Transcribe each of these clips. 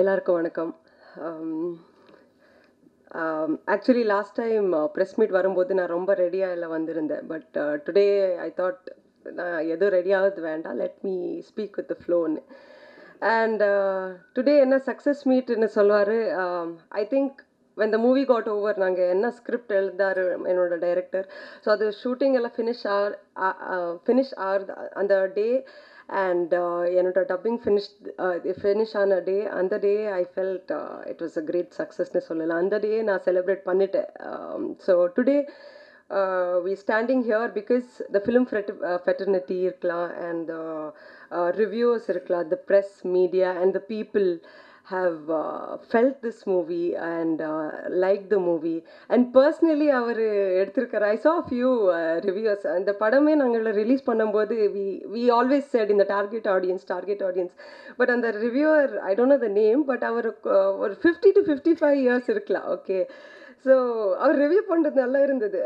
எல்லாருக்கும் வணக்கம். Actually last time press meet வரும்போது நான் ரொம்ப ரெடியாக எல்லாம் வந்திருந்தேன். பட் டுடே ஐ தாட் நான் எதுவும் ரெடியாகிறது வேண்டாம், let me speak with the ஃப்ளோன்னு. அண்ட் டுடே என்ன சக்ஸஸ் மீட்னு சொல்லுவார். I think when the movie got over, நாங்கள் என்ன ஸ்கிரிப்ட் எழுதாரு என்னோட டைரக்டர். ஸோ அது ஷூட்டிங் எல்லாம் ஃபினிஷ் ஆகுது அந்த டே. And என்னோட டப்பிங் ஃபினிஷ் ஆன டே, அந்த day I felt it was a great சக்ஸஸ்னு சொல்லலாம். அந்த டே நான் செலிப்ரேட் பண்ணிட்டேன். So today we standing here because the film fraternity இருக்கலாம், and the reviewers இருக்கலாம், the press media and the people have felt this movie and liked the movie. And personally அவர் எடுத்திருக்கார். I saw a few reviews. அந்த படமே நாங்கள் release பண்ணும்போது we always said in the target audience. But அந்த reviewer, I don't know the name, but அவர் ஒரு 50 to 55 years இருக்கலாம். Okay, so அவர் review பண்ணுறது நல்லா இருந்தது.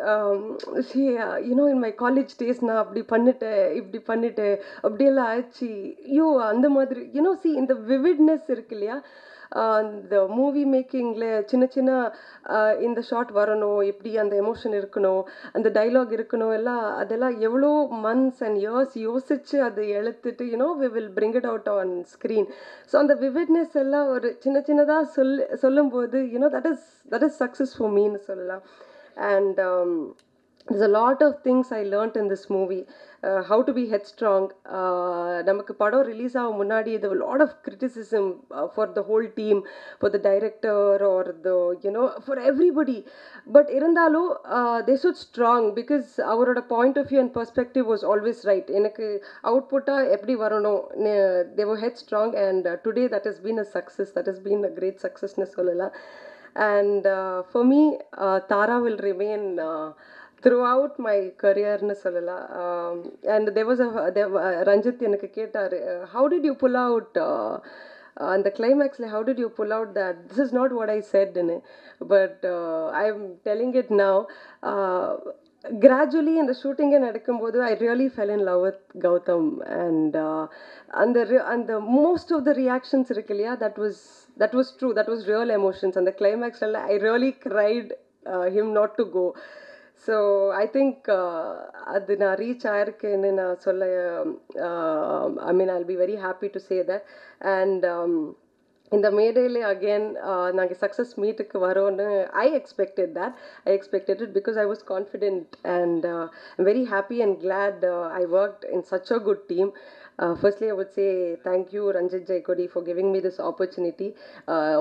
இன் மை காலேஜ் டேஸ் நான் அப்படி பண்ணிட்டேன், இப்படி பண்ணிட்டேன், அப்படியெல்லாம் ஆச்சு, அந்த மாதிரி இந்த விவிட்னஸ் இருக்கு இல்லையா, இந்த மூவி மேக்கிங்கில் சின்ன சின்ன இந்த ஷாட் வரணும், எப்படி அந்த எமோஷன் இருக்கணும், அந்த டைலாக் இருக்கணும், அதெல்லாம் எவ்வளோ மந்த்ஸ் அண்ட் இயர்ஸ் யோசிச்சு அதை எழுத்துட்டு we will bring it out on screen. So அந்த விவிட்னஸ் எல்லாம் ஒரு சின்னதாக சொல்லும்போது that is success for me ன்னு சொல்லலாம். And there's a lot of things I learned in this movie. How to be headstrong. நமக்கு படம் ரிலீஸ் ஆகும் முன்னாடி there was a lot of criticism for the whole team, for the director or the for everybody. But இருந்தாலும் they stood strong because அவரோட point of view and perspective was always right. எனக்கு அவுட்புட்டாக எப்படி வரணும், they were headstrong, and today that has been a success, that has been a great success ன்னு சொல்லலாம். And for me, Tara will remain throughout my career ன்னு சொல்லலாம். And there was Ranjith எனக்கு கேட்டார், how did you pull out அந்த கிளைமேக்ஸில், how did you pull out that this is not what I said ன்னு. But I'm telling it now. Gradually இந்த ஷூட்டிங்கே நடக்கும்போது I really fell in love with Gautam. And அந்த most of the reactions இருக்கு இல்லையா, that was true, that was real emotions. அந்த கிளைமேக்ஸில் I really cried him not to go. So I think அது நான் reach ஆயிருக்கேன்னு நான் சொல்ல, I mean I'll be very happy to say that. And இந்த மேடையில் அகெயின் நாங்கள் சக்ஸஸ் மீட்டுக்கு வரோன்னு I expected it because I was confident. And I'm very happy and glad I worked in such a good team. Firstly, I would say thank you, Ranjit Jaikodi, for giving me this opportunity.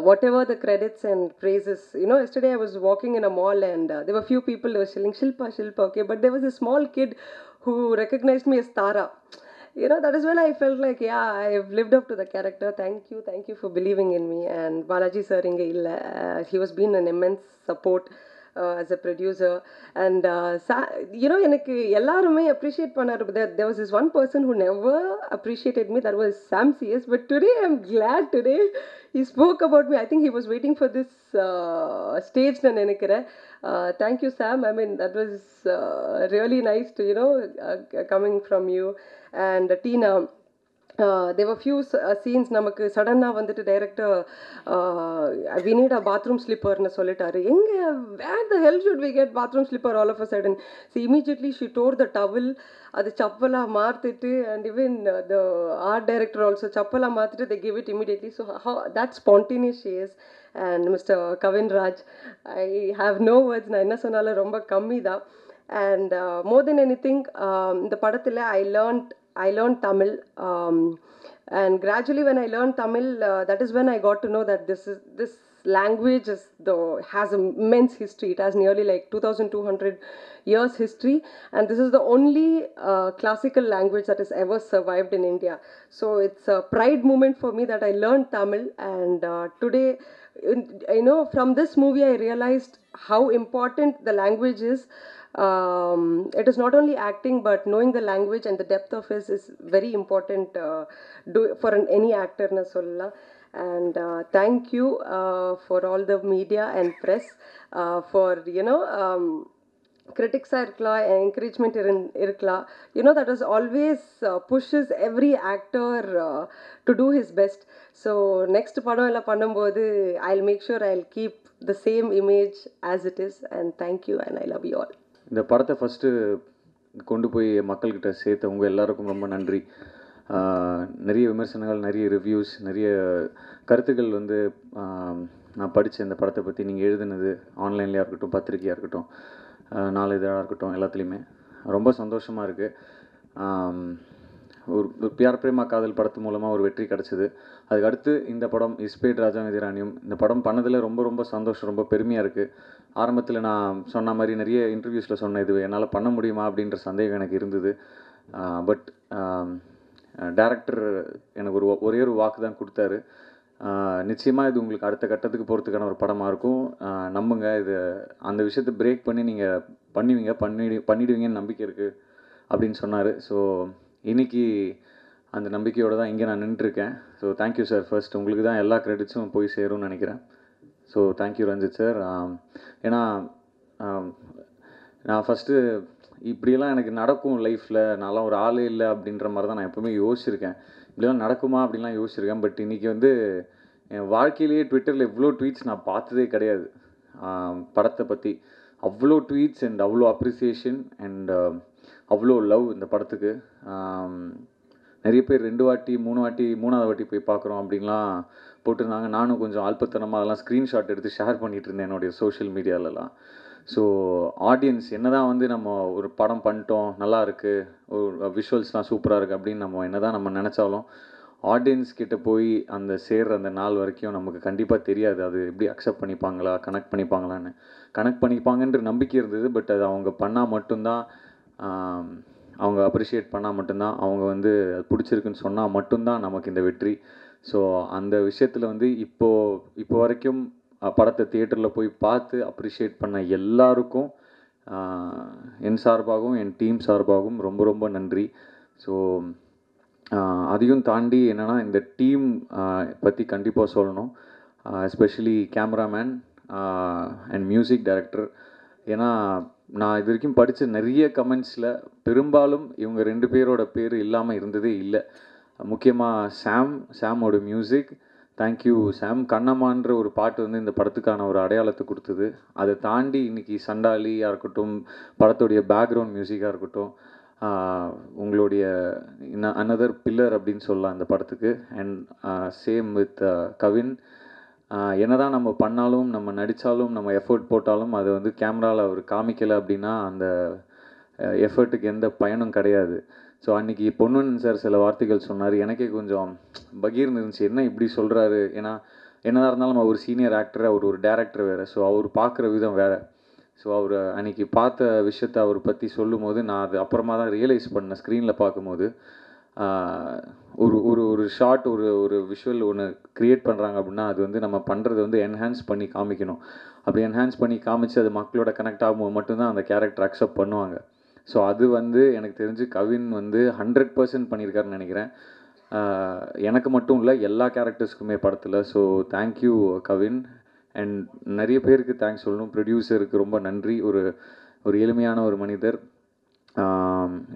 Whatever the credits and praises, yesterday I was walking in a mall, and there were few people who were shilling Shilpa, okay, but there was a small kid who recognized me as Tara. That is when I felt like, yeah, I've lived up to the character. Thank you for believing in me. And Balaji sir inga illa, he was been an immense support as a producer. And எனக்கு எல்லாருமே appreciate பண்ணாரு. There was this one person who never appreciated me, that was Sam CS. But today I'm glad he spoke about me. I think he was waiting for this stage நான் நினைக்கிறேன். Thank you, Sam. I mean, that was really nice to coming from you. And Tina, there were few scenes நமக்கு சடனாக வந்துட்டு director we need a bathroom slipper ன்னு சொல்லிட்டாரு. where the hell should we get bathroom slipper all of a sudden? So immediately she tore the towel, அது சப்பலாக மாற்றிட்டு, and even the art director also சப்பலாக மாற்றிட்டு they give it immediately. So how that spontaneous she is. And Mr. Kavin Raj, I have no words, நான் என்ன சொன்னாலும் ரொம்ப கம்மி தான். And more than anything, இந்த படத்தில் I learned Tamil, and gradually when I learned Tamil, that is when I got to know that this language has immense history. It has nearly like 2,200 years history, and this is the only classical language that has ever survived in India. So it's a pride moment for me that I learned Tamil. And today, from this movie I realized how important the language is. It is not only acting, but knowing the language and the depth of it is very important for any actor na solla. And thank you for all the media and press for கிரிட்டிக்ஸாக இருக்கலாம், encouragement இருக்கலாம். That was always pushes every actor to do his best. So next படம் எல்லாம் பண்ணும்போது I'll make sure I'll keep the same image as it is. And thank you and I love you all. இந்த படத்தை first கொண்டு போய் மக்கள்கிட்ட சேர்த்த உங்கள் எல்லாருக்கும் ரொம்ப நன்றி. நிறைய விமர்சனங்கள், நிறைய ரிவ்யூஸ், நிறைய கருத்துக்கள் வந்து நான் படித்த இந்த படத்தை பற்றி நீங்கள் எழுதுனது ஆன்லைன்லேயா இருக்கட்டும், பத்திரிக்கையாக இருக்கட்டும், நாளிதழாக இருக்கட்டும், எல்லாத்துலேயுமே ரொம்ப சந்தோஷமாக இருக்குது. ஒரு பியார் பிரேமா காதல் படத்து மூலமாக ஒரு வெற்றி கிடச்சிது. அதுக்கடுத்து இந்த படம் இஸ்பேட் ராஜா எதிரானியும் இந்த படம் பண்ணதில் ரொம்ப ரொம்ப சந்தோஷம், ரொம்ப பெருமையாக இருக்குது. ஆரம்பத்தில் நான் சொன்ன மாதிரி நிறைய இன்டர்வியூஸில் சொன்ன இது என்னால் பண்ண முடியுமா அப்படின்ற சந்தேகம் எனக்கு இருந்தது. பட் டைரக்டர் எனக்கு ஒரே ஒரு வாக்கு தான் கொடுத்தாரு. நிச்சயமாக இது உங்களுக்கு அடுத்த கட்டத்துக்கு போகிறதுக்கான ஒரு படமாக இருக்கும், நம்புங்க, இது அந்த விஷயத்தை பிரேக் பண்ணி நீங்கள் பண்ணிடுவீங்கன்னு நம்பிக்கை இருக்குது அப்படின்னு சொன்னார். ஸோ இன்றைக்கி அந்த நம்பிக்கையோடு தான் இங்கே நான் நின்றுருக்கேன். So thank you sir. ஃபர்ஸ்ட் உங்களுக்கு தான் எல்லா கிரெடிட்ஸும் போய் சேரும்னு நினைக்கிறேன். So thank you Ranjith sir. ஏன்னா நான் ஃபஸ்ட்டு இப்படியெல்லாம் எனக்கு நடக்கும் லைஃப்பில், நான்லாம் ஒரு ஆளே இல்லை அப்படின்ற மாதிரி தான் நான் எப்போவுமே யோசிச்சிருக்கேன். இப்படிலாம் நடக்குமா அப்படின்லாம் யோசிச்சிருக்கேன். பட் இன்றைக்கி வந்து என் வாழ்க்கையிலேயே ட்விட்டரில் இவ்வளோ ட்வீட்ஸ் நான் பார்த்ததே கிடையாது. படத்தை பற்றி அவ்வளோ ட்வீட்ஸ் அண்ட் அவ்வளோ அப்ரிசியேஷன் அண்ட் அவ்வளோ லவ் இந்த படத்துக்கு. நிறைய பேர் 2 வாட்டி 3 வாட்டி 3வது வாட்டி போய் பார்க்குறோம் அப்படின்லாம் போட்டிருந்தாங்க. நானும் கொஞ்சம் ஆல்பத்தனமாக அதெல்லாம் ஸ்க்ரீன்ஷாட் எடுத்து ஷேர் பண்ணிகிட்டு இருந்தேன் என்னுடைய சோஷியல் மீடியாலலாம். ஸோ ஆடியன்ஸ் என்ன தான் வந்து நம்ம ஒரு படம் பண்ணிட்டோம், நல்லா இருக்குது, ஒரு விஷுவல்ஸ்லாம் சூப்பராக இருக்குது அப்படின்னு என்ன தான் நம்ம நினச்சாலும் ஆடியன்ஸ் கிட்டே போய் அந்த சேர்ற அந்த நாள் வரைக்கும் நமக்கு கண்டிப்பாக தெரியாது அது எப்படி அக்செப்ட் பண்ணிப்பாங்களா, கனெக்ட் பண்ணிப்பாங்களான்னு. கனெக்ட் பண்ணிப்பாங்கன்ற நம்பிக்கை இருந்தது. பட் அது அவங்க பண்ணால் மட்டும்தான், அவங்க அப்ரிஷியேட் பண்ணால் மட்டும்தான், அவங்க வந்து அது பிடிச்சிருக்குன்னு சொன்னால் மட்டும்தான் நமக்கு இந்த வெற்றி. ஸோ அந்த விஷயத்தில் வந்து இப்போ வரைக்கும் படத்தை தியேட்டரில் போய் பார்த்து அப்ரிஷியேட் பண்ண எல்லாருக்கும் என் சார்பாகவும் என் டீம் சார்பாகவும் ரொம்ப ரொம்ப நன்றி. ஸோ அதையும் தாண்டி என்னென்னா இந்த டீம் பற்றி கண்டிப்பாக சொல்லணும். Especially cameraman and music director. ஏன்னா நான் இது வரைக்கும் படித்த நிறைய கமெண்ட்ஸில் பெரும்பாலும் இவங்க 2 பேரோட பேர் இல்லாமல் இருந்ததே இல்லை. முக்கியமாக சாமோட மியூசிக், தேங்க்யூ சாம். கண்ணம்மான்ற ஒரு பாட்டு வந்து இந்த படத்துக்கான ஒரு அடையாளத்தை கொடுத்தது. அதை தாண்டி இன்றைக்கி சண்டாலியாக இருக்கட்டும், படத்துடைய பேக்ரவுண்ட் மியூசிக்காக இருக்கட்டும், உங்களுடைய அனதர் பில்லர் அப்படின்னு சொல்லலாம் இந்த படத்துக்கு. And same with Kavin. என்னதான் நம்ம பண்ணாலும், நம்ம நடித்தாலும், நம்ம எஃபர்ட் போட்டாலும் அதை வந்து கேமராவில் அவர் காமிக்கலை அப்படின்னா அந்த எஃபர்ட்டுக்கு எந்த பயனும் கிடையாது. ஸோ அன்றைக்கி பொன்வன் சார் சில வார்த்தைகள் சொன்னார், எனக்கே கொஞ்சம் பகீர்னு இருந்துச்சு, என்ன இப்படி சொல்கிறாரு. ஏன்னா என்னதான் இருந்தாலும் அவர் ஒரு சீனியர் ஆக்டர், அவர் ஒரு டேரக்டர் வேறு. ஸோ அவர் பார்க்குற விதம் வேறு. ஸோ அவர் அன்றைக்கி பார்த்த விஷயத்தை அவர் பற்றி சொல்லும் போது நான் அது அப்புறமா தான் ரியலைஸ் பண்ணேன். ஸ்க்ரீனில் பார்க்கும்போது ஒரு ஒரு ஒரு ஷார்ட், ஒரு விஷுவல் ஒன்று க்ரியேட் பண்ணுறாங்க அப்படின்னா அது வந்து நம்ம பண்ணுறது வந்து என்ஹான்ஸ் பண்ணி காமிக்கணும். அப்படி என்ஹான்ஸ் பண்ணி காமிச்சு அது மக்களோட கனெக்ட் ஆகும்போது மட்டும்தான் அந்த கேரக்டர் அக்செப்ட் பண்ணுவாங்க. ஸோ அது வந்து எனக்கு தெரிஞ்சு கவின் வந்து 100% பண்ணியிருக்காருன்னு நினைக்கிறேன். எனக்கு மட்டும் இல்லை, எல்லா கேரக்டர்ஸ்க்குமே படத்தில். So thank you Kavin. அண்ட் நிறைய பேருக்கு தேங்க்ஸ் சொல்லணும். ப்ரொடியூசருக்கு ரொம்ப நன்றி. ஒரு எளிமையான ஒரு மனிதர்.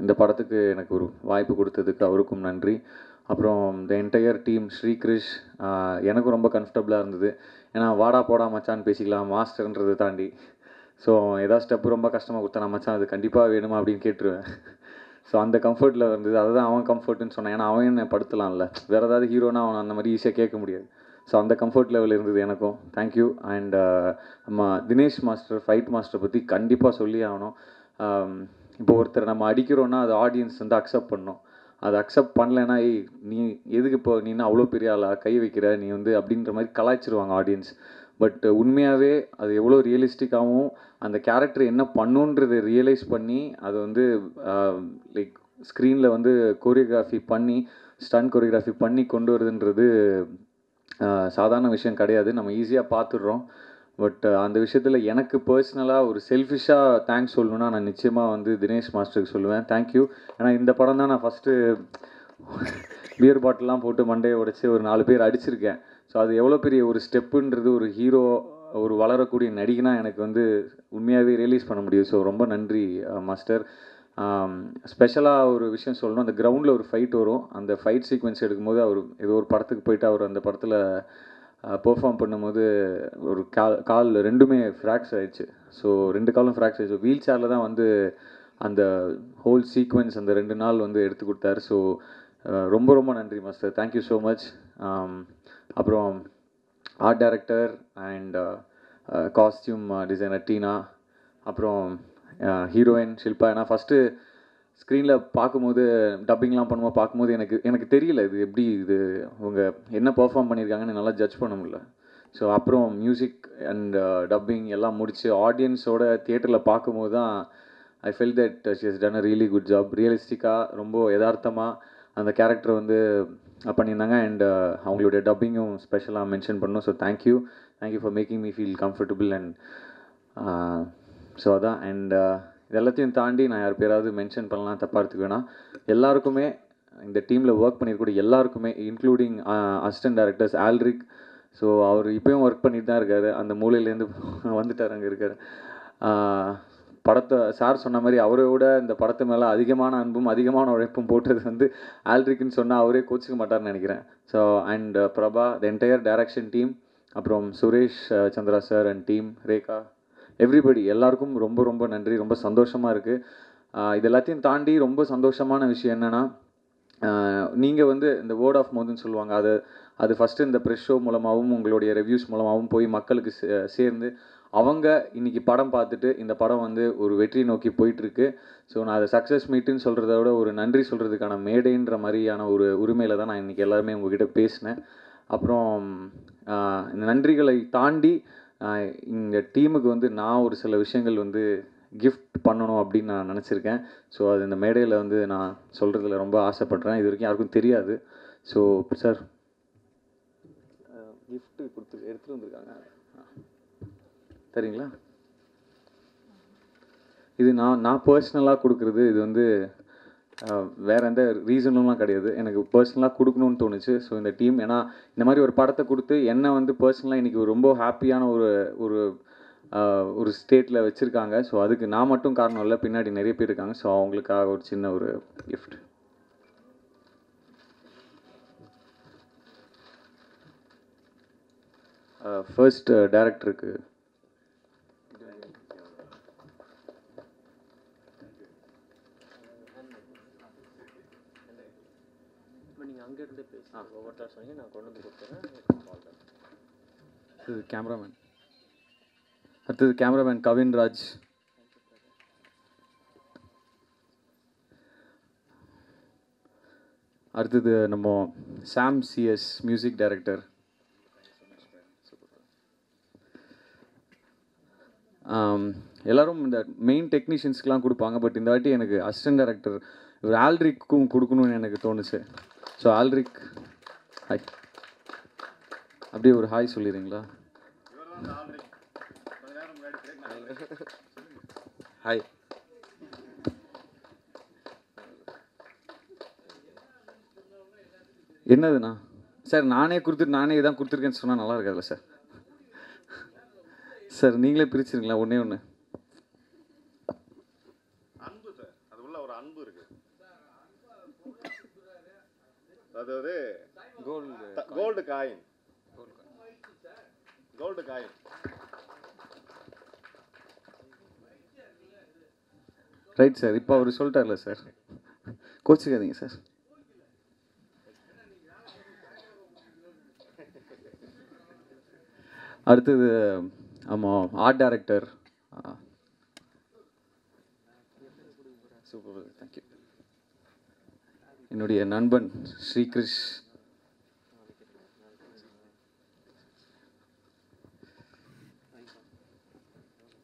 இந்த படத்துக்கு எனக்கு ஒரு வாய்ப்பு கொடுத்ததுக்கு அவருக்கும் நன்றி. அப்புறம் த என்டையர் டீம், ஸ்ரீகிருஷ், எனக்கும் ரொம்ப கம்ஃபர்டபுளாக இருந்தது. ஏன்னா வாடா போடா மச்சான்னு பேசிக்கலாம், மாஸ்டர்ன்றதை தாண்டி. ஸோ ஏதாவது ஸ்டெப்பு ரொம்ப கஷ்டமாக கொடுத்தா நான் மச்சான் அது கண்டிப்பாக வேணுமா அப்படின்னு கேட்டுருவேன். ஸோ அந்த கம்ஃபர்ட்டில் இருந்தது. அதுதான் அவன் கம்ஃபர்ட்டுன்னு சொன்னான். ஏன்னா அவன் என்ன படுத்தலாம்ல, வேறு ஏதாவது ஹீரோனா அவன் அந்த மாதிரி ஈஸியாக கேட்க முடியாது. ஸோ அந்த கம்ஃபர்ட் லெவல் இருந்தது எனக்கும். தேங்க்யூ. அண்ட் நம்ம தினேஷ் மாஸ்டர், ஃபைட் மாஸ்டர் பற்றி கண்டிப்பாக சொல்லி ஆகணும். இப்போ ஒருத்தர் நம்ம அடிக்கிறோன்னா அது ஆடியன்ஸ் வந்து அக்செப்ட் பண்ணணும். அதை அக்செப்ட் பண்ணலைன்னா, நீ எதுக்கு இப்போ நீ என்ன அவ்வளோ பெரிய ஆளா கை வைக்கிற நீ வந்து அப்படின்ற மாதிரி கலாய்ச்சிருவாங்க ஆடியன்ஸ். பட் உண்மையாகவே அது எவ்வளோ ரியலிஸ்டிக்காகவும் அந்த கேரக்டர் என்ன பண்ணுன்றதை ரியலைஸ் பண்ணி அதை வந்து லைக் ஸ்க்ரீனில் வந்து கோரியோகிராஃபி பண்ணி, ஸ்டன் கோரியோகிராஃபி பண்ணி கொண்டு வருதுன்றது சாதாரண விஷயம் கிடையாது. நம்ம ஈஸியாக பார்த்துடுறோம். பட் அந்த விஷயத்தில் எனக்கு பர்சனலாக ஒரு செல்ஃபிஷாக தேங்க்ஸ் சொல்லணுன்னா நான் நிச்சயமாக வந்து தினேஷ் மாஸ்டருக்கு சொல்லுவேன். தேங்க்யூ. ஏன்னா இந்த படம் தான் நான் ஃபஸ்ட்டு பியர் பாட்டிலாம் போட்டு மண்டையை உடைச்சி ஒரு 4 பேர் அடிச்சிருக்கேன். ஸோ அது எவ்வளோ பெரிய ஒரு ஸ்டெப்புன்றது ஒரு ஹீரோ ஒரு வளரக்கூடிய நடிகனாக எனக்கு வந்து உண்மையாகவே ரியலைஸ் பண்ண முடியும். ஸோ ரொம்ப நன்றி மாஸ்டர். ஸ்பெஷலாக ஒரு விஷயம் சொல்லணும், அந்த கிரவுண்டில் ஒரு ஃபைட் வரும். அந்த ஃபைட் சீக்வன்ஸ் எடுக்கும்போது அவர் ஏதோ ஒரு படத்துக்கு போயிட்டு அவர் அந்த படத்தில் பெர்ஃபார்ம் பண்ணும்போது ஒரு கால் ரெண்டுமே ஃப்ராக்ஸ் ஆயிடுச்சு. ஸோ 2 காலும் ஃப்ராக்ஸ் ஆயிடுச்சு. வீல் சேரில் தான் வந்து அந்த ஹோல் சீக்வன்ஸ் அந்த 2 நாள் வந்து எடுத்து கொடுத்தாரு. ஸோ ரொம்ப ரொம்ப நன்றி மாஸ்டர், தேங்க்யூ ஸோ மச். அப்புறம் art director and costume designer Tina, அப்புறம் ஹீரோயின் ஷில்பா. ஏன்னா ஃபஸ்ட்டு ஸ்க்ரீனில் பார்க்கும்போது டப்பிங்லாம் பண்ணும்போது பார்க்கும்போது எனக்கு தெரியல இது எப்படி இது அவங்க என்ன பெர்ஃபார்ம் பண்ணியிருக்காங்கன்னு நல்லா ஜட்ஜ் பண்ண முடியல. ஸோ அப்புறம் மியூசிக் அண்ட் டப்பிங் எல்லாம் முடித்து ஆடியன்ஸோட தியேட்டரில் பார்க்கும்போது தான் I felt that she has done a really good job. ரியலிஸ்டிக்காக ரொம்ப யதார்த்தமாக அந்த கேரக்டர் வந்து பண்ணியிருந்தாங்க. அண்ட் அவங்களுடைய டப்பிங்கும் ஸ்பெஷலாக மென்ஷன் பண்ணோம். So thank you for making me feel comfortable. And so அதான். அண்ட் இது எல்லாத்தையும் தாண்டி நான் யார் பேராவது மென்ஷன் பண்ணலாம், தப்பாக எடுத்துக்க வேணாம். எல்லாருக்குமே, இந்த டீமில் ஒர்க் பண்ணியிருக்கக்கூடிய எல்லாருக்குமே, இன்க்ளூடிங் அசிஸ்டன்ட் டைரக்டர்ஸ் ஆல்ரிக். ஸோ அவர் இப்போயும் ஒர்க் பண்ணிட்டு தான் இருக்கார், அந்த மூலையிலேருந்து வந்துட்டார், அங்கே இருக்கார். படத்தை சார் சொன்ன மாதிரி அவரை விட இந்த படத்து மேலே அதிகமான அன்பும் அதிகமான உழைப்பும் போட்டது வந்து ஆல்ரிக்குன்னு சொன்னால் அவரே கோச்சிக்க மாட்டார்னு நினைக்கிறேன். So and Prabha, the entire direction team, அப்புறம் Suresh Chandra sir and team, Rekha, everybody, எல்லாருக்கும் ரொம்ப ரொம்ப நன்றி. ரொம்ப சந்தோஷமாக இருக்குது. இது எல்லாத்தையும் தாண்டி ரொம்ப சந்தோஷமான விஷயம் என்னென்னா, நீங்கள் வந்து இந்த வேர்ட் ஆஃப் மவுத்னு சொல்லுவாங்க, அது ஃபஸ்ட்டு இந்த ப்ரெஸ் ஷோ மூலமாகவும் உங்களுடைய ரிவ்யூஸ் மூலமாகவும் போய் மக்களுக்கு சேர்ந்து அவங்க இன்றைக்கி படம் பார்த்துட்டு இந்த படம் வந்து ஒரு வெற்றி நோக்கி போயிட்டுருக்கு. ஸோ நான் அதை சக்ஸஸ் மீட்டுன்னு சொல்கிறத விட ஒரு நன்றி சொல்கிறதுக்கான மேடைன்ற மாதிரியான ஒரு உரிமையில் தான் நான் இன்றைக்கி எல்லாருமே உங்ககிட்ட பேசினேன். அப்புறம் இந்த நன்றிகளை தாண்டி இந்த டீமுக்கு வந்து நான் ஒரு சில விஷயங்கள் வந்து கிஃப்ட் பண்ணணும் அப்படின்னு நான் நினச்சிருக்கேன். ஸோ அது இந்த மேடையில் வந்து நான் சொல்கிறதுல ரொம்ப ஆசைப்பட்றேன். இது வரைக்கும் யாருக்கும் தெரியாது. ஸோ சார் கிஃப்ட்டு எடுத்துகிட்டு வந்திருக்காங்க, சரிங்களா? இது நான் பர்சனலாக கொடுக்குறது. இது வந்து வேறு எந்த ரீசனும்லாம் கிடையாது, எனக்கு பர்சனலாக கொடுக்கணும்னு தோணுச்சு. ஸோ இந்த டீம், ஏன்னா இந்த மாதிரி ஒரு படத்தை கொடுத்து என்னை வந்து பர்சனலாக இன்றைக்கி ரொம்ப ஹாப்பியான ஒரு ஸ்டேட்டில் வச்சுருக்காங்க. ஸோ அதுக்கு நான் மட்டும் காரணம் இல்லை, பின்னாடி நிறைய பேர் இருக்காங்க. ஸோ அவங்களுக்காக ஒரு சின்ன ஒரு கிஃப்ட். ஃபர்ஸ்ட் டைரக்டருக்கு அங்கேருந்து பேசி ஒவ்வொருத்தர் சொல்லி நான் கொண்டு வந்து கொடுத்துறேன். அடுத்தது கேமராமேன் கவின்ராஜ். அடுத்தது நம்ம சாம் சிஎஸ் மியூசிக் டைரக்டர். எல்லோரும் இந்த மெயின் டெக்னீஷியன்ஸ்க்கெலாம் கொடுப்பாங்க, பட் இந்த வாட்டி எனக்கு அசிஸ்டன்ட் டைரக்டர் இவர் ஆல்ரிக்கும் கொடுக்கணும்னு எனக்கு தோணுச்சு. ஸோ ஆல்ரிக், ஹாய், அப்படியே ஒரு ஹாய் சொல்லிடுறீங்களா? ஹாய். என்னதுண்ணா சார், நானே கொடுத்துட்டு நானே இதான் கொடுத்துருக்கேன்னு சொன்னால் நல்லா இருக்காதுல்ல சார்? சார் நீங்களே பிரிச்சுருங்களா ஒன்றே ஒன்று. அன்பு சார், அது உள்ள ஒரு அன்பு இருக்கு. அதாவது கோல்டு காயின். ரைட் சார், இப்போ அவர் சொல்லிட்டார்ல சார், கோச்சிக்காதீங்க சார். அடுத்தது ஆமாம், ஆர்ட் டைரக்டர். Super, thank you. என்னுடைய நண்பன் ஸ்ரீகிருஷ்